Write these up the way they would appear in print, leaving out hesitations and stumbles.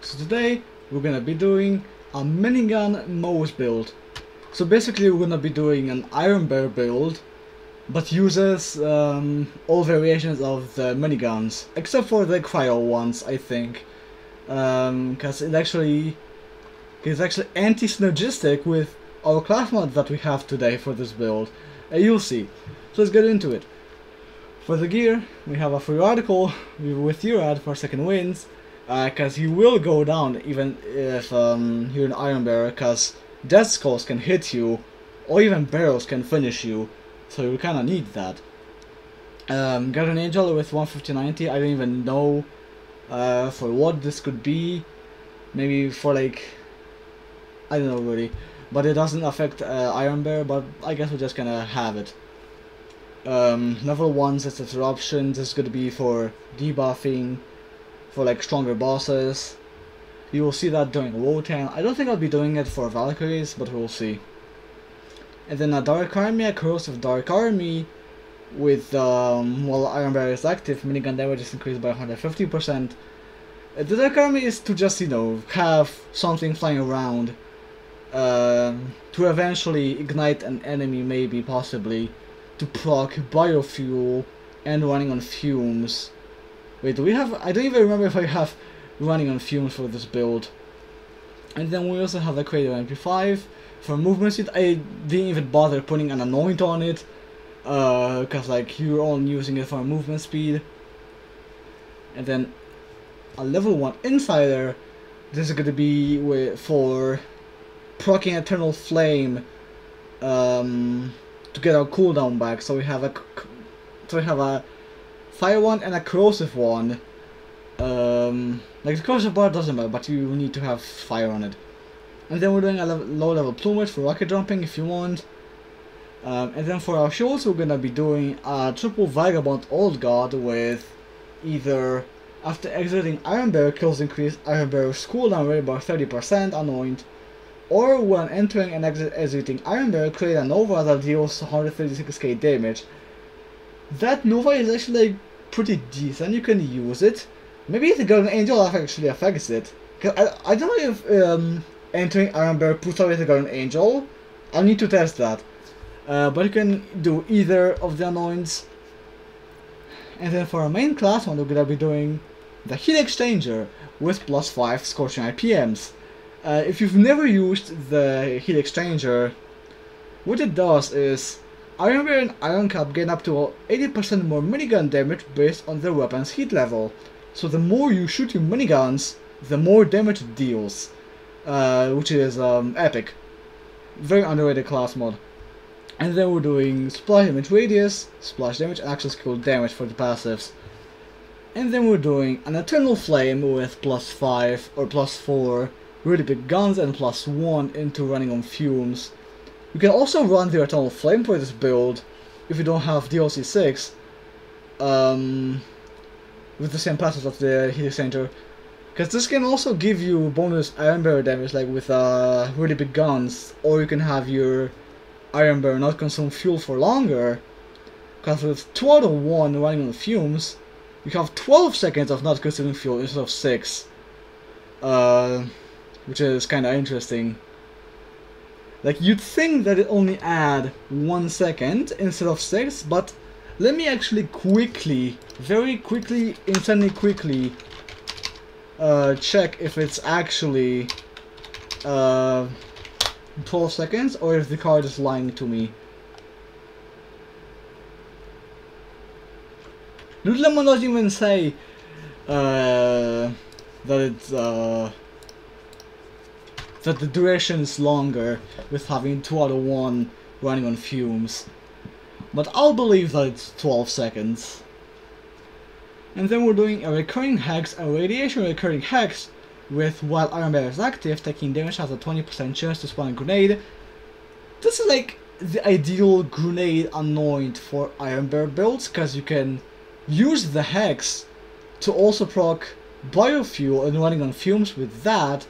So today we're gonna be doing a minigun Moze build. So basically we're gonna be doing an Iron Bear build, but uses all variations of the miniguns, except for the cryo ones, I think, because it's actually anti-synergistic with our class mod that we have today for this build. You'll see. So let's get into it. For the gear, we have a free article with your ad for second wins, because you will go down even if you're an Iron Bear, because Death Skulls can hit you, or even barrels can finish you, so you kinda need that. Got an Angel with 150-90, I don't even know for what this could be, maybe for like, I don't know really, but it doesn't affect Iron Bear, but I guess we're just gonna have it. Level 1 is interruption. This is gonna be for debuffing, for like stronger bosses. You will see that during Wotan. I don't think I'll be doing it for Valkyries, but we'll see. And then a Dark Army, a Corrosive Dark Army, with while Iron Bear is active, minigun damage is increased by 150%. The Dark Army is to just, you know, have something flying around, to eventually ignite an enemy, maybe, possibly, to proc biofuel and running on fumes. Wait, do we have? I don't even remember if I have running on fumes for this build. And then we also have the Crater MP5 for movement speed. I didn't even bother putting an anoint on it, cause like you're only using it for movement speed. And then a level 1 Insider. This is gonna be for proccing Eternal Flame, to get our cooldown back. So we have a fire one and a corrosive one. Like the corrosive bar doesn't matter, but you need to have fire on it. And then we're doing a low level plumage for rocket jumping if you want. And then for our shields, we're gonna be doing a triple Vagabond Old God with either after exiting Iron Bear kills increase Iron Bear's cooldown rate by 30% anoint, or when entering and exiting Iron Bear, create a Nova that deals 136k damage. That Nova is actually like, pretty decent, you can use it. Maybe the Guardian Angel actually affects it. I don't know if entering Iron Bear puts away the Guardian Angel. I'll need to test that. But you can do either of the anoints. And then for our main class one, we're gonna be doing the Heat Exchanger with +5 Scorching IPMs. If you've never used the Heat Exchanger, what it does is Iron Bear and Iron Cap gain up to 80% more minigun damage based on their weapon's heat level. So the more you shoot your miniguns, the more damage it deals, which is epic. Very underrated class mod. And then we're doing splash damage radius, splash damage, and actual skill damage for the passives. And then we're doing an Eternal Flame with +5 or +4 really big guns and +1 into running on fumes. You can also run the Eternal Flame for this build if you don't have DLC 6, with the same passive of the Heat Exchanger, because this can also give you bonus Iron Bear damage, like with really big guns, or you can have your Iron Bear not consume fuel for longer, because with 2 out of 1 running on fumes, you have 12 seconds of not consuming fuel instead of 6, which is kinda interesting. Like, you'd think that it only add 1 second instead of 6, but let me actually quickly, very quickly, insanely quickly, check if it's actually 12 seconds or if the card is lying to me. Lululemon doesn't even say that it's that the duration is longer with having 2 out of 1 running on fumes. But I'll believe that it's 12 seconds. And then we're doing a recurring hex and radiation recurring hex with while Iron Bear is active, taking damage has a 20% chance to spawn a grenade. This is like the ideal grenade anoint for Iron Bear builds, because you can use the hex to also proc biofuel and running on fumes with that,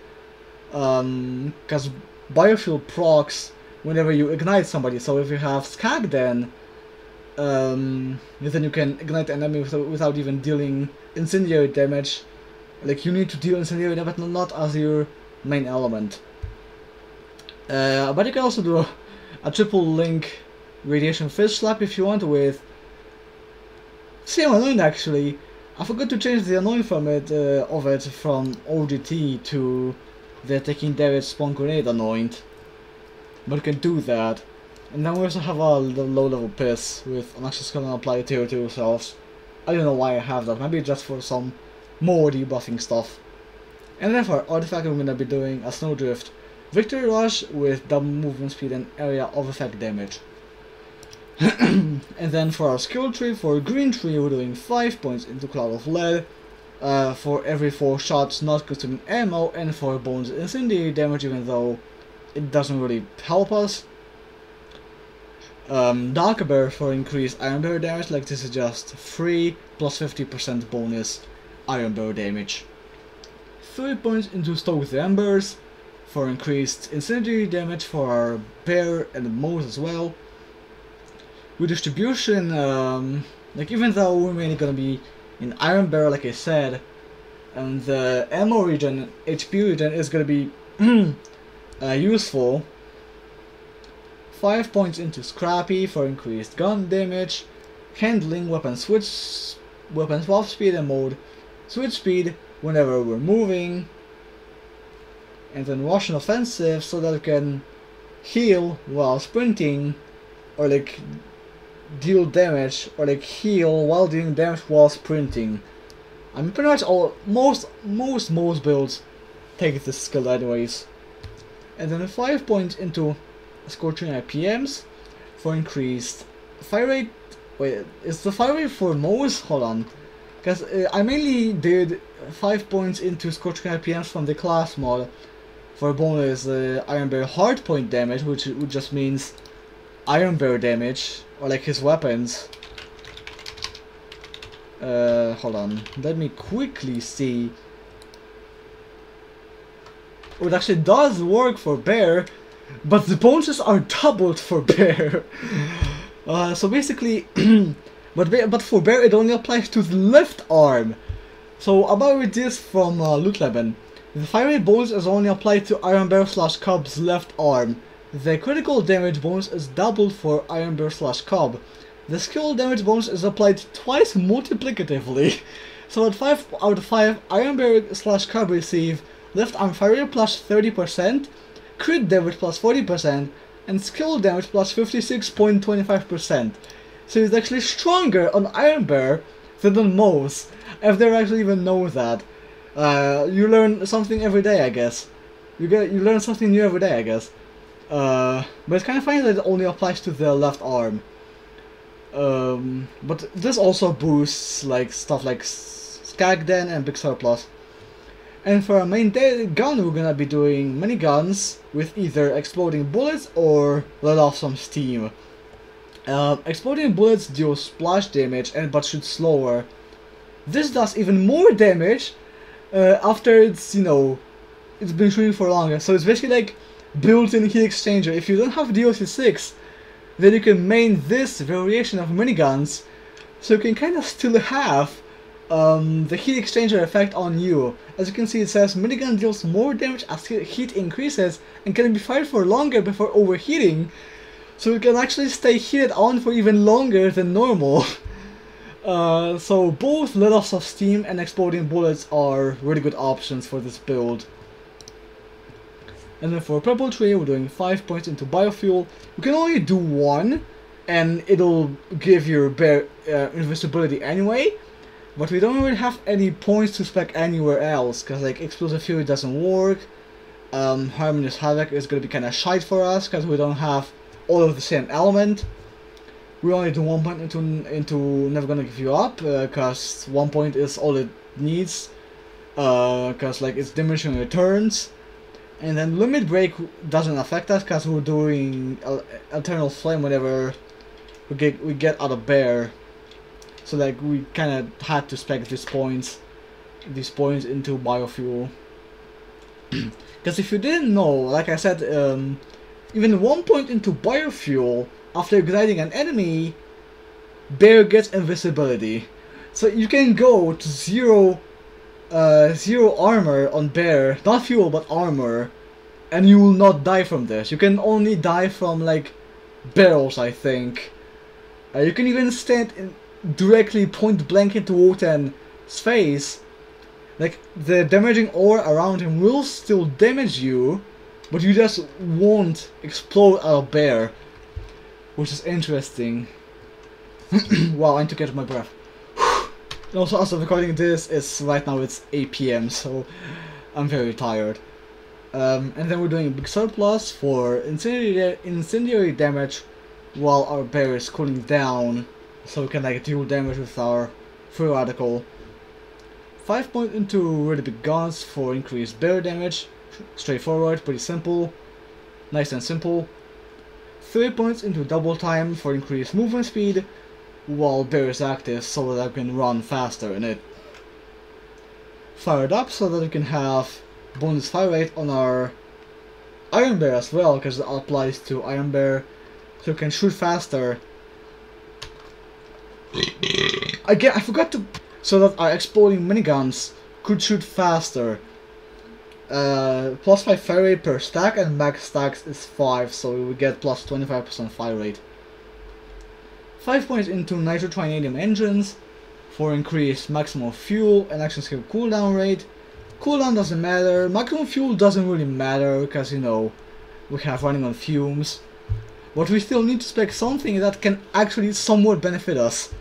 because biofuel procs whenever you ignite somebody. So if you have Skag, then you can ignite the enemy without even dealing incendiary damage, Like, you need to deal incendiary damage, but not as your main element. But you can also do a triple link radiation fist slap if you want with same anoint actually. I forgot to change the anoint from it from OGT to the taking damage spawn grenade anoint. But you can do that. And then we also have a low level piss with an actual skill and apply tier 2 selves. I don't know why I have that, maybe just for some more debuffing stuff. And then for artifact I'm gonna be doing a snowdrift victory rush with double movement speed and area of effect damage. And then for our skill tree, for green tree we're doing 5 points into Cloud of Lead for every 4 shots not consuming ammo, and for bonus incendiary damage, even though it doesn't really help us. Dark Bear for increased Iron Bear damage, like this is just free plus 50% bonus Iron Bear damage. 3 points into Stoke the Embers for increased incendiary damage for our bear and Moze as well. Redistribution, like even though we're mainly gonna be in Iron Bear like I said, and the ammo regen, HP regen is gonna be useful. 5 points into Scrappy for increased gun damage, handling, weapon swap speed and mode switch speed whenever we're moving, and then Russian offensive so that we can heal while sprinting, or like deal damage, or like heal while dealing damage while sprinting. I mean, pretty much most builds take this skill anyways. And then 5 points into Scorching IPMs for increased fire rate. Wait, is the fire rate for Moze? Hold on, because I mainly did 5 points into Scorching IPMs from the class mod for bonus Iron Bear hardpoint damage, which just means Iron Bear damage, or like his weapons. Hold on, let me quickly see. Oh, it actually does work for Bear, but the bonuses are doubled for Bear. So basically, but for Bear it only applies to the left arm. So about with this from Loot Leben, the fire rate bonus is only applied to Iron Bear / Cub's left arm. The critical damage bonus is doubled for Iron Bear / Cub. The skill damage bonus is applied twice multiplicatively. So at 5 out of 5, Iron Bear / Cub receive left arm fire rate plus 30%, crit damage plus 40%, and skill damage plus 56.25%. So it's actually stronger on Iron Bear than on Moze, if they actually even know that. You learn something every day, I guess. You learn something new every day, I guess. But it's kind of funny that it only applies to the left arm. But this also boosts like stuff like Skagden and Big Surplus. And for our main gun, we're gonna be doing miniguns with either exploding bullets or let off some steam. Exploding bullets deal splash damage but shoot slower. This does even more damage after it's been shooting for longer. So it's basically like built-in heat exchanger. If you don't have DLC 6, then you can main this variation of miniguns, so you can kind of still have the heat exchanger effect on you. As you can see, it says minigun deals more damage as heat increases and can be fired for longer before overheating, so you can actually stay heated on for even longer than normal. So both let-offs of steam and exploding bullets are really good options for this build. And then for purple tree, we're doing 5 points into biofuel. You can only do 1, and it'll give your bear invisibility anyway. But we don't really have any points to spec anywhere else, because like Explosive Fury doesn't work. Harmonious Havoc is going to be kind of shite for us, because we don't have all of the same element. We only do 1 point into Never Gonna Give You Up, because 1 point is all it needs, because like it's diminishing returns. And then Limit Break doesn't affect us, because we're doing Eternal Flame whenever we get out of Bear. So like we kind of had to spec these points into biofuel. Because if you didn't know, like I said, even 1 point into biofuel after igniting an enemy, Bear gets invisibility. So you can go to 0 0 armor on bear, not fuel but armor, and you will not die from this. You can only die from like barrels, I think. You can even stand directly point blank into Wotan's face. Like the damaging ore around him will still damage you, but you just won't explode out of bear, which is interesting. Wow, I need to get my breath. And also, as of recording this, right now it's 8 PM, so I'm very tired. And then we're doing a big surplus for incendiary damage while our bear is cooling down, so we can like deal damage with our free radical. 5 points into really big guns for increased bear damage. Straightforward, pretty simple, nice and simple. 3 points into double time for increased movement speed while bear is active, so that I can run faster in it. Fired up so that we can have bonus fire rate on our Iron Bear as well, because it applies to Iron Bear, so we can shoot faster. Again, I forgot to, so that our exploding miniguns could shoot faster. Plus 5 fire rate per stack, and max stacks is 5, so we would get plus 25% fire rate. 5 points into nitrotrinadium engines for increased maximum fuel and action skill cooldown rate. Cooldown doesn't matter, maximum fuel doesn't really matter, because you know, we have running on fumes. But we still need to spec something that can actually somewhat benefit us.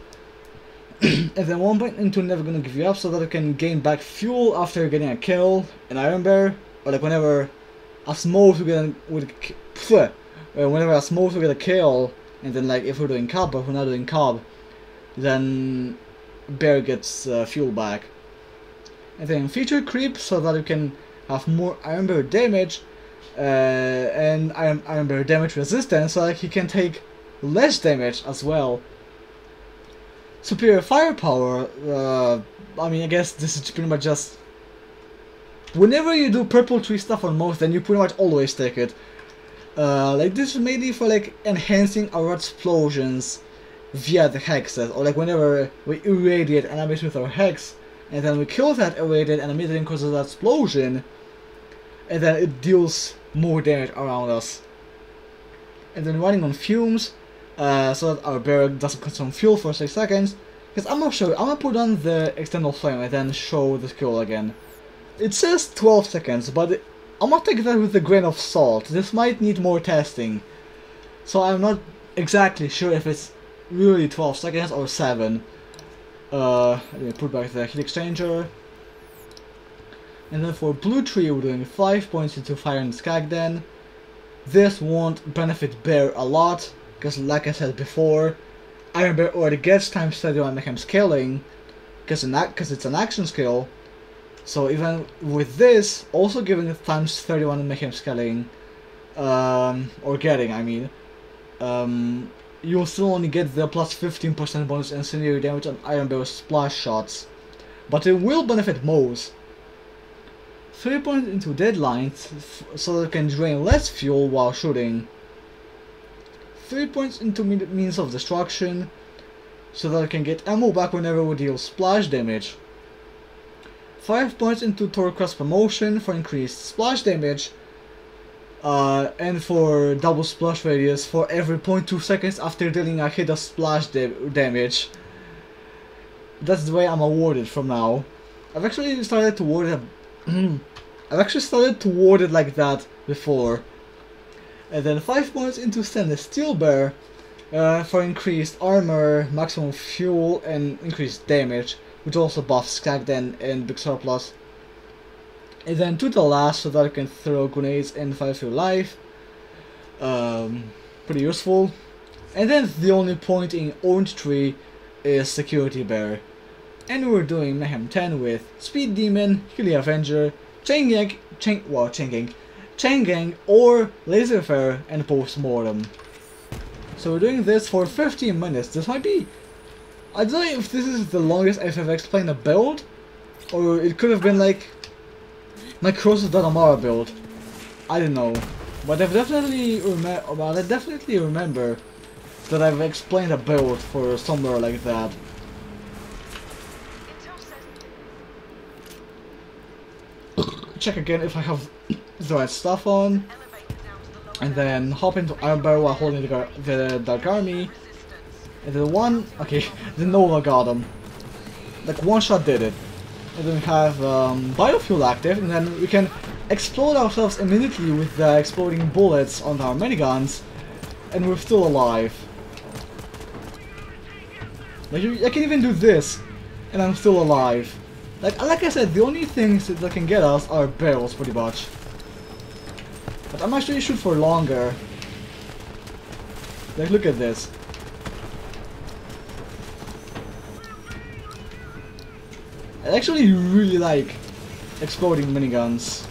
And then 1 point into Never Gonna Give You Up, so that we can gain back fuel after getting a kill in Iron Bear, or like whenever as Moze whenever as Moze will get a kill, and then like if we're doing cob, but if we're not doing cob, then Bear gets fuel back. And then feature creep, so that we can have more Iron Bear damage and Iron Bear damage resistance, so that he can take less damage as well. Superior firepower, I mean, I guess this is pretty much just, whenever you do purple tree stuff on Moze, then you pretty much always take it. Like this is mainly for like enhancing our explosions via the hexes, or like whenever we irradiate enemies with our hex, and then we kill that irradiated enemy, then causes that explosion, and then it deals more damage around us. And then running on fumes, so that our bear doesn't consume fuel for 6 seconds. Because I'm not sure, I'm gonna put on the external flame and then show the skill again. It says 12 seconds, but I'm gonna take that with a grain of salt. This might need more testing. So I'm not exactly sure if it's really 12 seconds or 7. Let me put back the heat exchanger. And then for blue tree we're doing 5 points into fire and skag then. This won't benefit bear a lot, because like I said before, Iron Bear already gets times 31 mayhem scaling, because it's an action skill. So even with this, also giving it times 31 mayhem scaling, or getting, I mean, you'll still only get the plus 15% bonus incendiary damage on Iron Bear's splash shots, but it will benefit Moze. 3 points into deadlines, so that it can drain less fuel while shooting. 3 points into means of destruction, so that it can get ammo back whenever we deal splash damage. 5 points into torque cross promotion for increased splash damage, and for double splash radius for every 0.2 seconds after dealing a hit of splash damage. That's the way I'm awarded from now. I've actually started to word it. I've actually started to word it like that before. And then 5 points into stainless steel bear for increased armor, maximum fuel, and increased damage, which also buffs Skagden and Big Surplus. And then to the last, so that I can throw grenades and fight through life. Pretty useful. And then the only point in Orange Tree is Security Bear. And we're doing Mayhem 10 with Speed Demon, Healy Avenger, Chain Gang, or Laser Fair and Postmortem. So we're doing this for 15 minutes. This might be, I don't know if this is the longest I've ever explained a build, or it could have been like my Cross Dalamara build. I don't know, but I definitely remember that I've explained a build for somewhere like that. check again if I have the right stuff on. And then hop into Amber while holding the Dark Army. And then okay, the Nova got him. Like one shot did it. And then we have biofuel active, and then we can explode ourselves immediately with the exploding bullets on our miniguns, and we're still alive. Like I can even do this, and I'm still alive. Like I said, the only things that can get us are barrels, pretty much. But I'm actually shoot for longer. Like look at this. I actually really like exploding miniguns.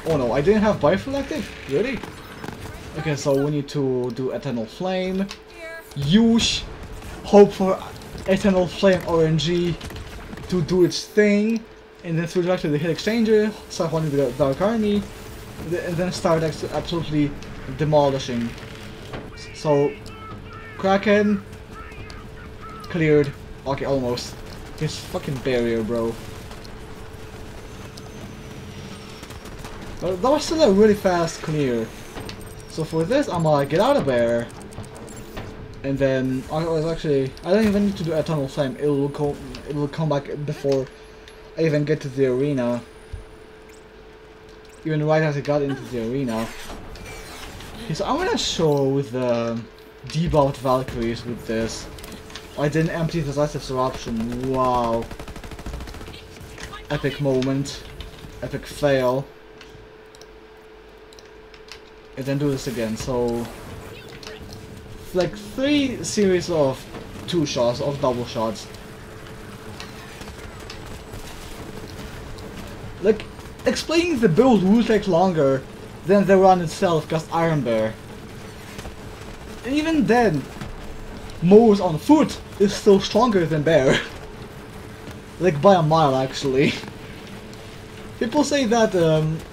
Oh no, I didn't have biofuel active? Really? Okay, so we need to do Eternal Flame. Use. Hope for Eternal Flame RNG to do its thing. And then switch back to the hit exchanger, start holding the Dark Army. And then start absolutely demolishing. So, Kraken. Cleared. Okay, almost. This fucking barrier, bro. But that was still a really fast clear. So for this, I'm gonna get out of there. And then I don't even need to do Eternal Flame. It will come back before I even get to the arena. Even right as I got into the arena. Okay, so I'm gonna show with the debuffed Valkyries with this. I didn't empty Decisive Disruption. Wow. Epic moment. Epic fail. And then do this again. So, like 3 series of 2 shots, of double shots. Like, explaining the build will take longer than the run itself, cause Iron Bear. And even then, Moze on foot is still stronger than Bear. Like by a mile, actually. People say that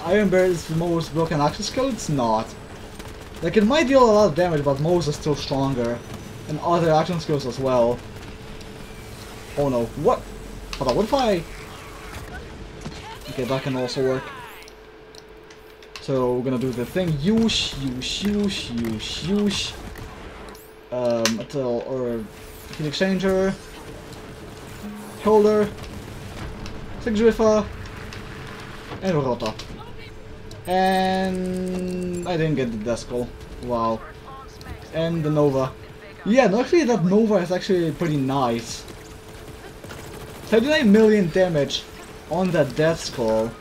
Iron Bear is the most broken action skill. It's not. Like it might deal a lot of damage, but Moze is still stronger. And other action skills as well. Oh no, what? Hold on, what if I... Okay, that can also work. So we're gonna do the thing. Use. Or Heat Exchanger, Holder, Sigdrifa, and Rota. And I didn't get the Descal. Wow. And the Nova. Yeah, no, actually that Nova is actually pretty nice. 39 million damage on that Death Skull.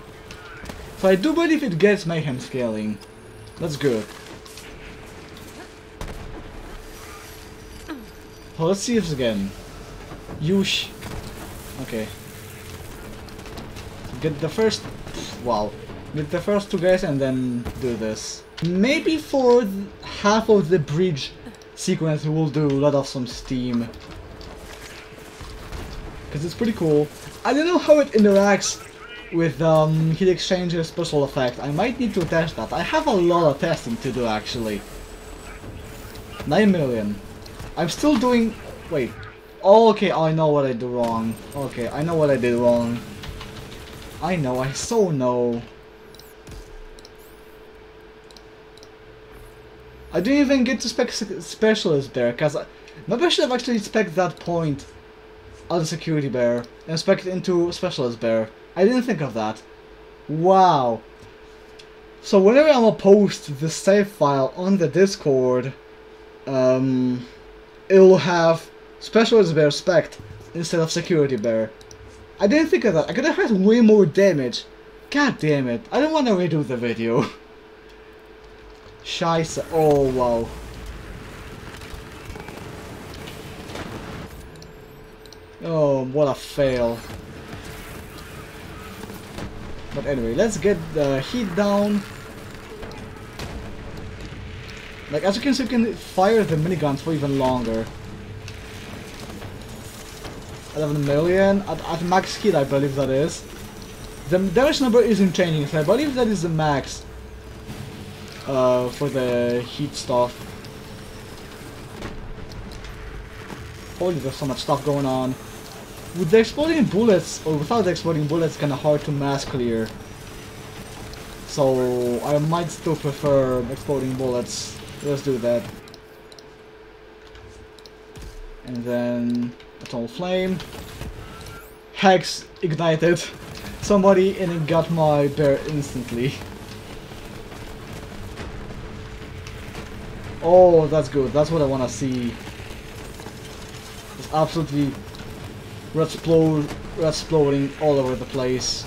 So I do believe it gets Mayhem scaling. That's good. So let's see this again. Yush. Okay. Get the first... Wow. Get the first 2 guys and then do this. Maybe for half of the bridge sequence we'll do let off some steam. Because it's pretty cool. I don't know how it interacts with Heat Exchanger special effect. I might need to test that. I have a lot of testing to do actually. 9 million. I'm still doing... Wait. Oh, okay, I know what I did wrong. Okay, I know what I did wrong. I know, I so know. I didn't even get to spec Specialist Bear, because maybe I should have actually spec that point as a Security Bear and spec it into Specialist Bear. I didn't think of that. Wow. So whenever I'm gonna post the save file on the Discord, it will have Specialist Bear spec'd instead of Security Bear. I didn't think of that. I could have had way more damage. God damn it. I don't want to redo the video. Scheiße. Oh, wow. Oh, what a fail. But anyway, let's get the heat down. Like, as you can see, you can fire the miniguns for even longer. 11 million at max heat, I believe that is. The damage number isn't changing, so I believe that is the max for the heat stuff. Holy, there's so much stuff going on. With the exploding bullets, or without the exploding bullets, it's kinda hard to mass clear. So I might still prefer exploding bullets. Let's do that. And then Eternal Flame. Hex ignited. Somebody and it got my bear instantly. Oh, that's good. That's what I want to see. It's absolutely exploding all over the place.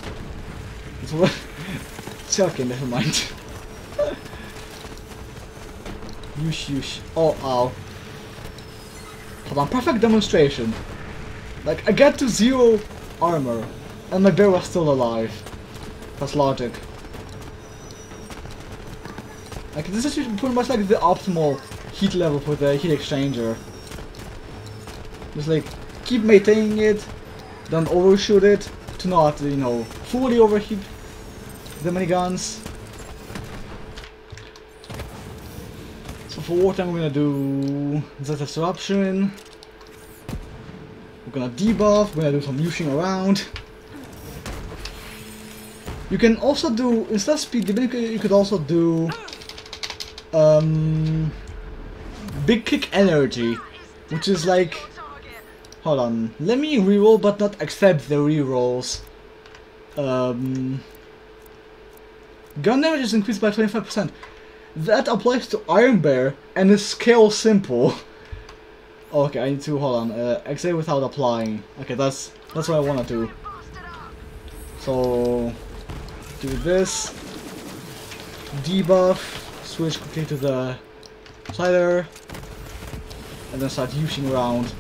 It's what. Okay, never mind. Yush. Oh, ow. Hold on, perfect demonstration. Like, I get to 0 armor, and my bear was still alive. That's logic. Like, this is pretty much like the optimal heat level for the heat exchanger. Just like, keep maintaining it, don't overshoot it, to not, you know, fully overheat the miniguns. So for wartime we're gonna do the disruption. We're gonna debuff, we're gonna do some yushing around. You can also do, instead of speed debuff, you could also do big kick energy, which is like, hold on, let me reroll but not accept the rerolls. Gun damage is increased by 25%. That applies to Iron Bear and is scale simple. Okay, I need to, hold on, exit without applying. Okay, that's what I want to do. So, do this, debuff, switch quickly to the slider, and then start yushing around.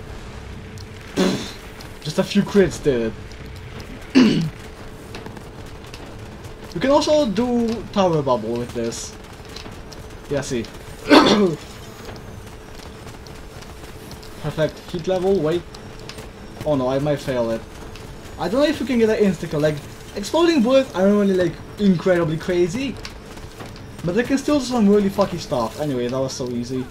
Just a few crits did it. You can also do Tower Bubble with this. Yeah, see. Perfect heat level, wait. Oh no, I might fail it. I don't know if you can get an insta-kill. Like, exploding bullets aren't really like incredibly crazy, but they can still do some really fucky stuff. Anyway, that was so easy.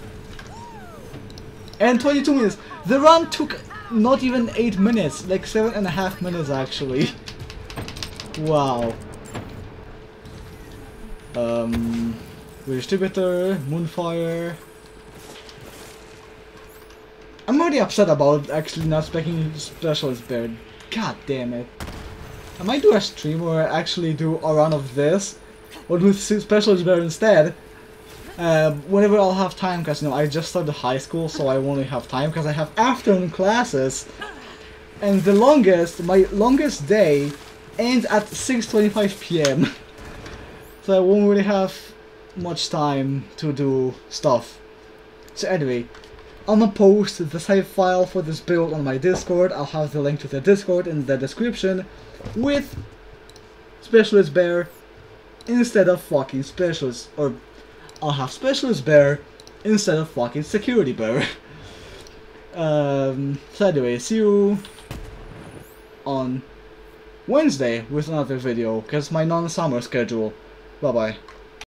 And 22 minutes. The run took not even 8 minutes, like 7.5 minutes actually. Wow. Distributor, Moonfire. I'm already upset about actually not speccing Specialist Bear. God damn it. I might do a stream where I actually do a run of this, or do Specialist Bear instead. Whenever I'll have time, because you know I just started high school, so I won't have time because I have afternoon classes, and my longest day ends at 6:25 p.m. So I won't really have much time to do stuff. So anyway, I'm gonna post the save file for this build on my Discord. I'll have the link to the Discord in the description, with Specialist Bear instead of fucking Specialist, or I'll have Specialist Bear instead of fucking Security Bear. So anyway, see you on Wednesday with another video, because my non-summer schedule. Bye bye.